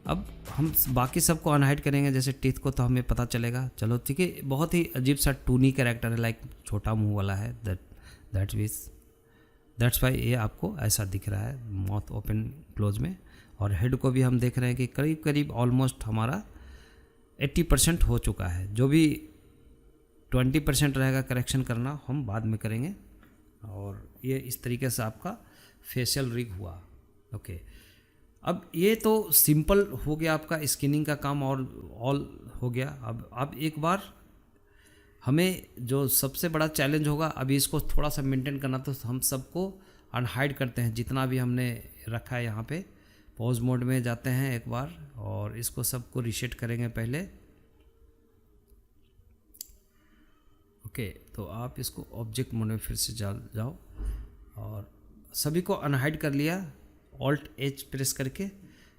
अब हम बाकी सबको अनहाइड करेंगे, जैसे टीथ को तो हमें पता चलेगा। चलो ठीक है, बहुत ही अजीब सा टूनी कैरेक्टर है, लाइक छोटा मुंह वाला है, दैट्स वाई ये आपको ऐसा दिख रहा है माउथ ओपन क्लोज में। और हेड को भी हम देख रहे हैं कि करीब करीब ऑलमोस्ट हमारा 80% हो चुका है। जो भी 20% रहेगा करेक्शन करना, हम बाद में करेंगे। और ये इस तरीके से आपका फेशियल रिग हुआ। ओके, अब ये तो सिंपल हो गया आपका स्किनिंग का काम, और ऑल हो गया। अब एक बार हमें जो सबसे बड़ा चैलेंज होगा, अभी इसको थोड़ा सा मेंटेन करना, तो हम सबको अनहाइड करते हैं जितना भी हमने रखा है। यहाँ पे पॉज मोड में जाते हैं एक बार, और इसको सबको रीसेट करेंगे पहले। ओके, तो आप इसको ऑब्जेक्ट मोड में फिर से जाओ, और सभी को अनहाइड कर लिया। ऑल्ट एच प्रेस करके,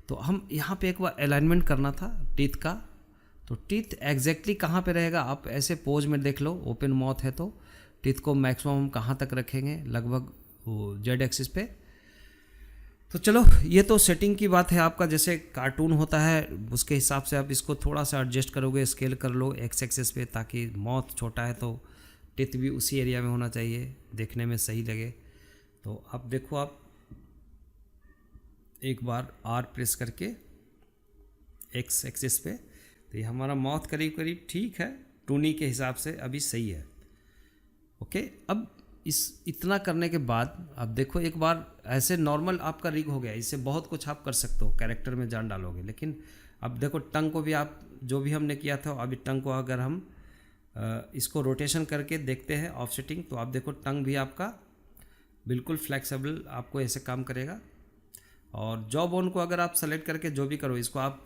तो हम यहाँ पे एक बार अलाइनमेंट करना था टीथ का। तो टीथ एग्जैक्टली कहाँ पे रहेगा आप ऐसे पोज में देख लो, ओपन माउथ है तो टीथ को मैक्सिमम हम कहाँ तक रखेंगे, लगभग वो जेड एक्सिस पे। तो चलो ये तो सेटिंग की बात है, आपका जैसे कार्टून होता है उसके हिसाब से आप इसको थोड़ा सा एडजस्ट करोगे, स्केल कर लो एक्स एक्सिस पे, ताकि माउथ छोटा है तो टिथ भी उसी एरिया में होना चाहिए, देखने में सही लगे। तो अब देखो आप एक बार आर प्रेस करके एक्स एक्सिस पे, तो ये हमारा माउथ करीब करीब ठीक है, टूनी के हिसाब से अभी सही है। ओके, अब इस इतना करने के बाद अब देखो एक बार ऐसे नॉर्मल आपका रिग हो गया, इससे बहुत कुछ आप कर सकते हो, कैरेक्टर में जान डालोगे। लेकिन अब देखो टंग को भी आप जो भी हमने किया था, अभी टंग को अगर हम इसको रोटेशन करके देखते हैं ऑफसेटिंग, तो आप देखो टंग भी आपका बिल्कुल फ्लेक्सिबल आपको ऐसे काम करेगा। और जॉ बोन को अगर आप सेलेक्ट करके जो भी करो, इसको आप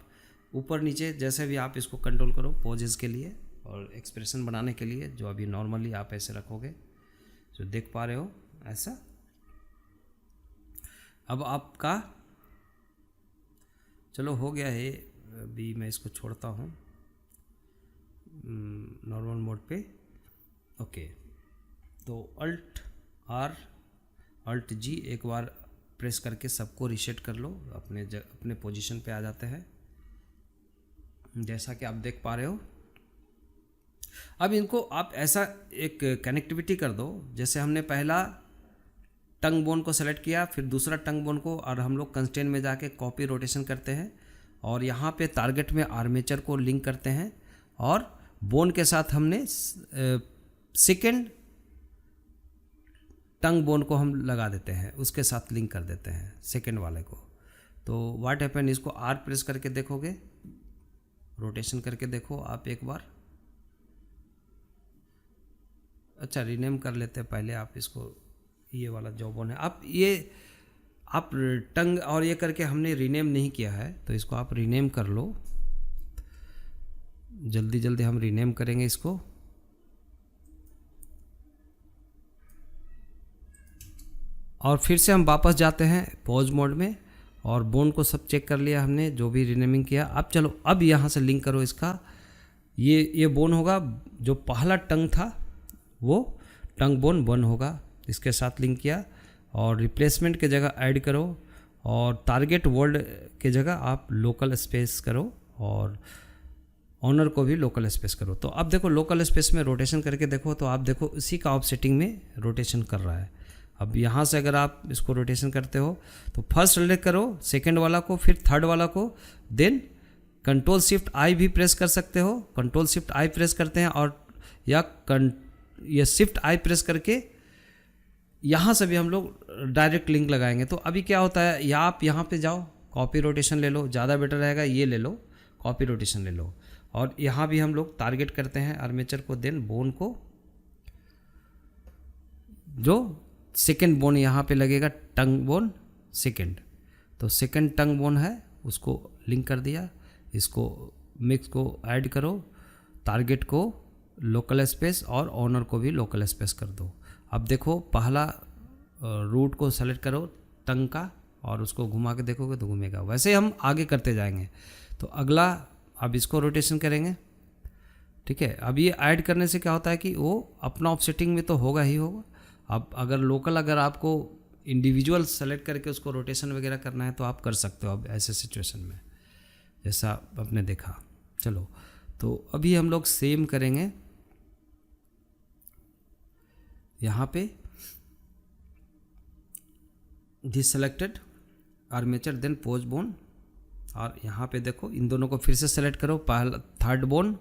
ऊपर नीचे जैसे भी आप इसको कंट्रोल करो पोजेस के लिए और एक्सप्रेशन बनाने के लिए, जो अभी नॉर्मली आप ऐसे रखोगे जो देख पा रहे हो ऐसा। अब आपका चलो हो गया है, अभी मैं इसको छोड़ता हूँ नॉर्मल मोड पे। ओके, तो अल्ट आर अल्ट जी एक बार प्रेस करके सबको रीसेट कर लो, अपने पोजीशन पे आ जाते हैं जैसा कि आप देख पा रहे हो। अब इनको आप ऐसा एक कनेक्टिविटी कर दो, जैसे हमने पहला टंग बोन को सेलेक्ट किया, फिर दूसरा टंग बोन को, और हम लोग कंस्ट्रेंट में जाके कॉपी रोटेशन करते हैं और यहाँ पे टारगेट में आर्मेचर को लिंक करते हैं, और बोन के साथ हमने सेकेंड टंग बोन को हम लगा देते हैं, उसके साथ लिंक कर देते हैं सेकेंड वाले को। तो व्हाट हैपन, इसको आर प्रेस करके देखोगे, रोटेशन करके देखो आप एक बार। अच्छा रीनेम कर लेते हैं पहले आप इसको, ये वाला जो बोन है आप ये आप टंग और ये करके हमने रीनेम नहीं किया है, तो इसको आप रीनेम कर लो, जल्दी जल्दी हम रीनेम करेंगे इसको। और फिर से हम वापस जाते हैं पॉज मोड में, और बोन को सब चेक कर लिया हमने जो भी रीनेमिंग किया। अब चलो अब यहाँ से लिंक करो इसका, ये बोन होगा, जो पहला टंग था वो टंग बोन वन होगा, इसके साथ लिंक किया, और रिप्लेसमेंट के जगह ऐड करो, और टारगेट वर्ल्ड के जगह आप लोकल स्पेस करो, और ऑनर को भी लोकल स्पेस करो। तो अब देखो लोकल स्पेस में रोटेशन करके देखो, तो आप देखो उसी का ऑफसेटिंग में रोटेशन कर रहा है। अब यहाँ से अगर आप इसको रोटेशन करते हो तो फर्स्ट सेलेक्ट करो सेकंड वाला को, फिर थर्ड वाला को, देन कंट्रोल शिफ्ट आई भी प्रेस कर सकते हो, कंट्रोल शिफ्ट आई प्रेस करते हैं, और या ये शिफ्ट आई प्रेस करके यहाँ से भी हम लोग डायरेक्ट लिंक लगाएंगे। तो अभी क्या होता है, या आप यहाँ पे जाओ कॉपी रोटेशन ले लो, ज़्यादा बेटर रहेगा, ये ले लो कॉपी रोटेशन ले लो, और यहाँ भी हम लोग टारगेट करते हैं आर्मेचर को, देन बोन को, जो सेकेंड बोन यहाँ पे लगेगा टंग बोन सेकेंड, तो सेकेंड टंग बोन है उसको लिंक कर दिया, इसको मिक्स को ऐड करो, टारगेट को लोकल स्पेस और ऑनर को भी लोकल स्पेस कर दो। अब देखो पहला रूट को सेलेक्ट करो टंग का, और उसको घुमा के देखोगे तो घूमेगा, वैसे हम आगे करते जाएंगे। तो अगला अब इसको रोटेशन करेंगे, ठीक है। अब ये ऐड करने से क्या होता है कि वो अपना ऑफसेटिंग में तो होगा ही होगा। अब अगर लोकल अगर आपको इंडिविजुअल सेलेक्ट करके उसको रोटेशन वगैरह करना है तो आप कर सकते हो अब ऐसे सिचुएशन में, जैसा आपने देखा। चलो तो अभी हम लोग सेम करेंगे, यहाँ पे this selected armature then pose bone, और यहाँ पे देखो इन दोनों को फिर से सेलेक्ट करो, पहला third bone,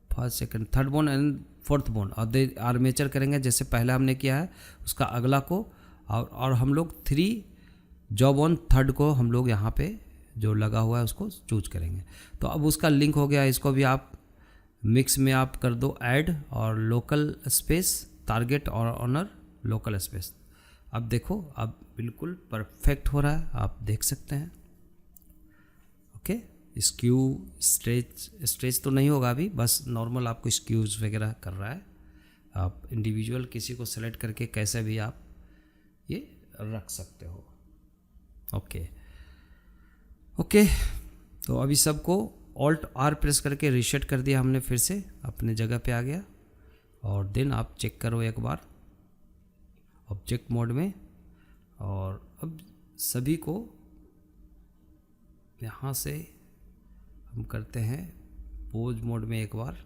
first second third bone and fourth bone, और दे आर्मेचर करेंगे जैसे पहला हमने किया है उसका अगला को, और हम लोग थ्री जॉब ऑन थर्ड को हम लोग यहाँ पे जो लगा हुआ है उसको चूज करेंगे। तो अब उसका लिंक हो गया, इसको भी आप मिक्स में आप कर दो ऐड, और लोकल स्पेस टारगेट और ऑनर लोकल स्पेस। अब देखो अब बिल्कुल परफेक्ट हो रहा है, आप देख सकते हैं। ओके, स्क्यू स्ट्रेच तो नहीं होगा अभी, बस नॉर्मल आपको स्क्यूज वगैरह कर रहा है। आप इंडिविजुअल किसी को सेलेक्ट करके कैसे भी आप ये रख सकते हो। Okay okay. तो अभी सबको ऑल्ट आर प्रेस करके रीसेट कर दिया हमने, फिर से अपने जगह पे आ गया। और देन आप चेक करो एक बार ऑब्जेक्ट मोड में, और अब सभी को यहाँ से हम करते हैं पोज मोड में एक बार,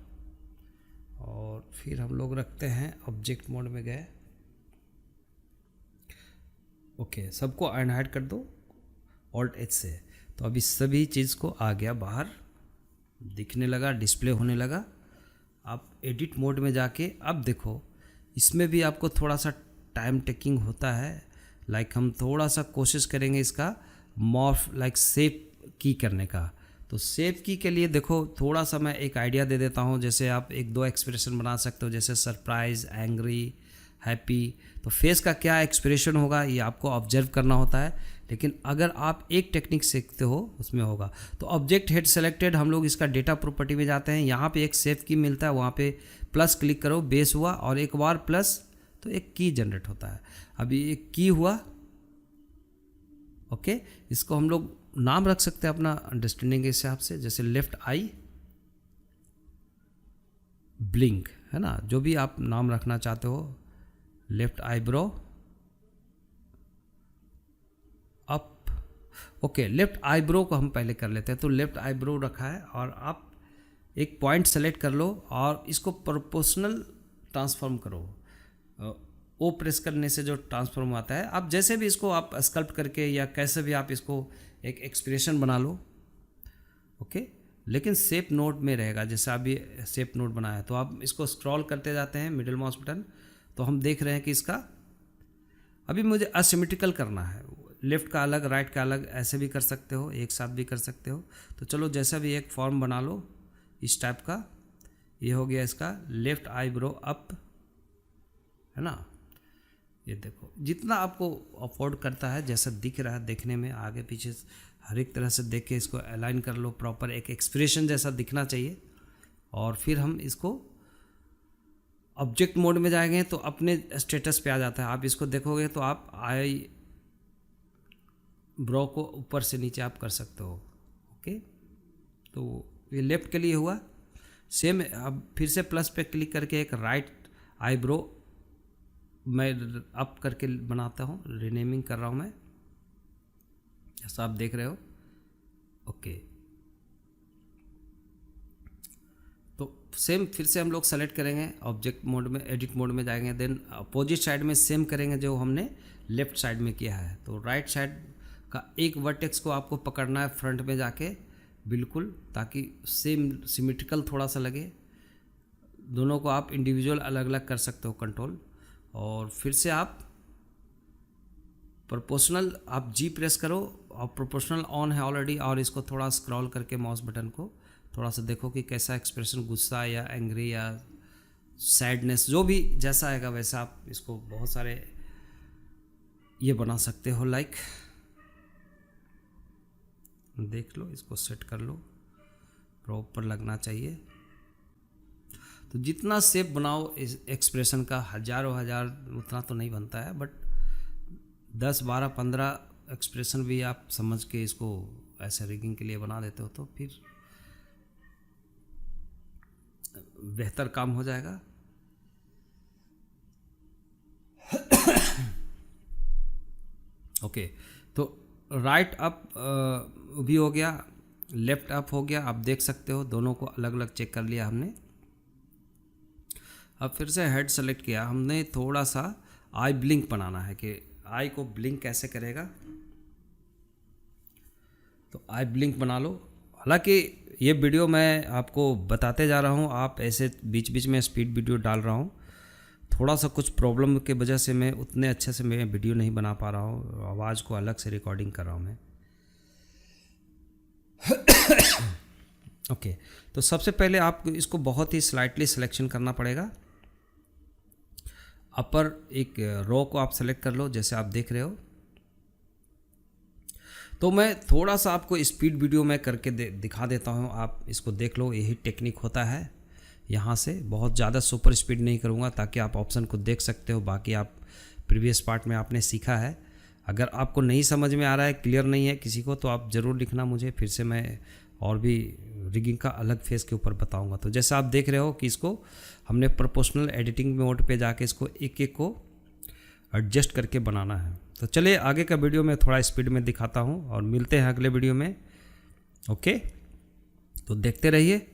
और फिर हम लोग रखते हैं ऑब्जेक्ट मोड में गए। ओके, सबको अनहाइड कर दो ऑल्ट एच से। तो अभी सभी चीज़ को आ गया बाहर, दिखने लगा, डिस्प्ले होने लगा। आप एडिट मोड में जाके अब देखो, इसमें भी आपको थोड़ा सा टाइम टेकिंग होता है। लाइक हम थोड़ा सा कोशिश करेंगे इसका मॉर्फ लाइक सेव की करने का। तो सेव की के लिए देखो थोड़ा सा मैं एक आइडिया दे देता हूँ। जैसे आप एक दो एक्सप्रेशन बना सकते हो, जैसे सरप्राइज, एंग्री, हैप्पी। तो फेस का क्या एक्सप्रेशन होगा ये आपको ऑब्जर्व करना होता है, लेकिन अगर आप एक टेक्निक सीखते हो उसमें होगा। तो ऑब्जेक्ट हेड सेलेक्टेड, हम लोग इसका डेटा प्रॉपर्टी में जाते हैं, यहाँ पे एक सेव की मिलता है, वहाँ पे प्लस क्लिक करो, बेस हुआ, और एक बार प्लस तो एक की जनरेट होता है। अभी एक की हुआ। ओके, इसको हम लोग नाम रख सकते हैं अपना अंडरस्टैंडिंग के हिसाब से, जैसे लेफ्ट आई ब्लिंक, है ना, जो भी आप नाम रखना चाहते हो। Left eyebrow up. Okay, left eyebrow को हम पहले कर लेते हैं। तो लेफ्ट आईब्रो रखा है, और आप एक पॉइंट सेलेक्ट कर लो और इसको प्रोपोर्शनल ट्रांसफॉर्म करो। ओ प्रेस करने से जो ट्रांसफॉर्म आता है, आप जैसे भी इसको आप स्कल्प्ट करके या कैसे भी आप इसको एक एक्सप्रेशन बना लो। ओके, लेकिन शेप नोड में रहेगा, जैसे अभी शेप नोड बनाया। तो आप इसको स्क्रॉल करते जाते हैं, मिडिल माउस बटन, तो हम देख रहे हैं कि इसका अभी मुझे असिमेट्रिकल करना है। लेफ्ट का अलग, राइट का अलग, ऐसे भी कर सकते हो, एक साथ भी कर सकते हो। तो चलो जैसा भी एक फॉर्म बना लो इस टाइप का। ये हो गया इसका लेफ्ट आईब्रो अप, है ना। ये देखो जितना आपको अफोर्ड करता है, जैसा दिख रहा है देखने में, आगे पीछे हर एक तरह से देख के इसको अलाइन कर लो प्रॉपर, एक एक्सप्रेशन जैसा दिखना चाहिए। और फिर हम इसको ऑब्जेक्ट मोड में जाएंगे तो अपने स्टेटस पे आ जाता है। आप इसको देखोगे तो आप आई ब्रो को ऊपर से नीचे आप कर सकते हो। ओके, तो ये लेफ्ट के लिए हुआ। सेम अब फिर से प्लस पे क्लिक करके एक राइट आईब्रो मैं अप करके बनाता हूँ, रीनेमिंग कर रहा हूँ मैं, जैसा आप देख रहे हो। ओके, तो सेम फिर से हम लोग सेलेक्ट करेंगे ऑब्जेक्ट मोड में, एडिट मोड में जाएंगे, देन अपोजिट साइड में सेम करेंगे जो हमने लेफ्ट साइड में किया है। तो राइट साइड का एक वर्टेक्स को आपको पकड़ना है फ्रंट में जाके बिल्कुल, ताकि सेम सिमेट्रिकल थोड़ा सा लगे। दोनों को आप इंडिविजुअल अलग अलग कर सकते हो कंट्रोल। और फिर से आप प्रोपोर्शनल आप जी प्रेस करो, और प्रोपोर्शनल ऑन है ऑलरेडी, और इसको थोड़ा स्क्रॉल करके माउस बटन को थोड़ा सा देखो कि कैसा एक्सप्रेशन, गुस्सा या एंग्री या सैडनेस, जो भी जैसा आएगा वैसा आप इसको बहुत सारे ये बना सकते हो। लाइक देख लो, इसको सेट कर लो, प्रॉपर लगना चाहिए। तो जितना शेप बनाओ इस एक्सप्रेशन का, हज़ारों हज़ार उतना तो नहीं बनता है, बट 10, 12, 15 एक्सप्रेशन भी आप समझ के इसको ऐसे रिगिंग के लिए बना देते हो तो फिर बेहतर काम हो जाएगा। ओके, तो राइट अप भी हो गया, लेफ्ट अप हो गया। आप देख सकते हो दोनों को अलग अलग चेक कर लिया हमने। अब फिर से हेड सेलेक्ट किया हमने, थोड़ा सा आई ब्लिंक बनाना है कि आई को ब्लिंक कैसे करेगा। तो आई ब्लिंक बना लो। हालांकि ये वीडियो मैं आपको बताते जा रहा हूँ, आप ऐसे बीच बीच में स्पीड वीडियो डाल रहा हूँ। थोड़ा सा कुछ प्रॉब्लम के वजह से मैं उतने अच्छे से मैं वीडियो नहीं बना पा रहा हूँ, आवाज़ को अलग से रिकॉर्डिंग कर रहा हूँ मैं। ओके, तो सबसे पहले आपको इसको बहुत ही स्लाइटली सिलेक्शन करना पड़ेगा। अपर एक रो को आप सेलेक्ट कर लो, जैसे आप देख रहे हो। तो मैं थोड़ा सा आपको स्पीड वीडियो में करके दिखा देता हूँ, आप इसको देख लो। यही टेक्निक होता है। यहाँ से बहुत ज़्यादा सुपर स्पीड नहीं करूँगा ताकि आप ऑप्शन को देख सकते हो। बाकी आप प्रीवियस पार्ट में आपने सीखा है। अगर आपको नहीं समझ में आ रहा है, क्लियर नहीं है किसी को, तो आप ज़रूर लिखना मुझे, फिर से मैं और भी रिगिंग का अलग फेस के ऊपर बताऊंगा। तो जैसा आप देख रहे हो कि इसको हमने प्रोपोर्शनल एडिटिंग मोड पे जाके इसको एक एक को एडजस्ट करके बनाना है। तो चलिए आगे का वीडियो में थोड़ा स्पीड में दिखाता हूँ और मिलते हैं अगले वीडियो में। ओके, तो देखते रहिए।